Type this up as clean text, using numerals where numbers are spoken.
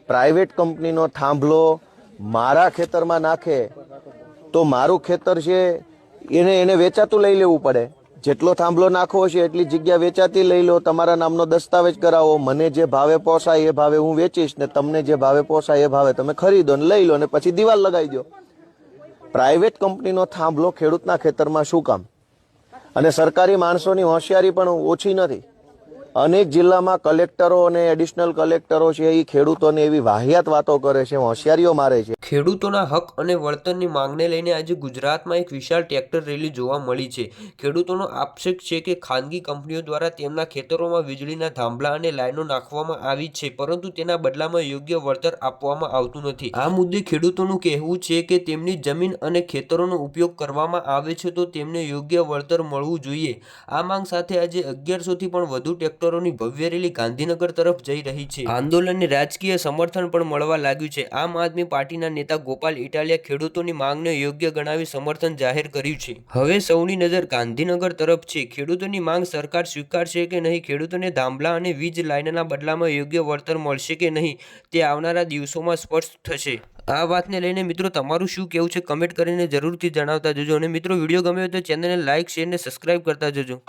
Private કંપનીનો થાંભલો મારા ખેતરમાં નાખે તો મારું ખેતર છે એને વેચાતું લઈ લેવું પડે। જેટલો થાંભલો નાખવો છે એટલી જગ્યા વેચાતી લઈ લો, તમારા નામનો દસ્તાવેજ કરાવો, મને જે ભાવે પોસાય એ ભાવે હું વેચીશ ને તમને જે ભાવે પોસાય એ ભાવે તમે ખરીદો ને લઈ લો ને પછી દિવાલ લગાવી દો। પ્રાઇવેટ કંપનીનો થાંભલો ખેડૂતના ખેતરમાં શું કામ? અને સરકારી માણસોની હોશિયારી પણ ઓછી નથી। અનેક જિલ્લામાં કલેક્ટરો અને એડિશનલ કલેક્ટરો છે એ ખેડૂતોને એવી વાહિયાત વાતો કરે છે, હોશિયારીઓ મારે છે। ખેડૂતોના હક અને વળતરની માંગને લઈને આજે ગુજરાતમાં એક વિશાળ ટ્રેક્ટર રેલી જોવા મળી છે। ખેડૂતોનો આક્ષેપ છે કે ખાનગી કંપનીઓ દ્વારા તેમના ખેતરોમાં વીજળીના થાંભલા અને લાઈનો નાખવામાં આવી છે, પરંતુ તેના બદલામાં યોગ્ય વળતર આપવામાં આવતું નથી। આ મુદ્દે ખેડૂતોનું કહેવું છે કે તેમની જમીન અને ખેતરોનો ઉપયોગ કરવામાં આવે છે તો તેમને યોગ્ય વળતર મળવું જોઈએ। આ માંગ સાથે આજે 1100થી પણ વધુ ટ્રેક્ટરોની ભવ્ય રેલી ગાંધીનગર તરફ જઈ રહી છે। આંદોલનને રાજકીય સમર્થન પણ મળવા લાગ્યું છે। આમ આદમી પાર્ટીના નેતા ગોપાલ ઇટાલિયા ખેડૂતોની માંગને યોગ્ય ગણાવી સમર્થન જાહેર કર્યું છે। હવે સૌની નજર ગાંધીનગર તરફ છે। ખેડૂતોની માંગ સરકાર સ્વીકારશે કે નહીં, ખેડૂતોને થાંભલા અને વીજ લાઇનના બદલામાં યોગ્ય વળતર મળશે કે નહીં, તે આવનારા દિવસોમાં સ્પષ્ટ થશે। આ વાતને લઈને મિત્રો તમારું શું કહેવું છે કમેન્ટ કરીને જરૂરથી જણાવતા જજો। અને મિત્રો વિડીયો ગમ્યો તો ચેનલને લાઇક, શેર અને સબસ્ક્રાઇબ કરતા જજો।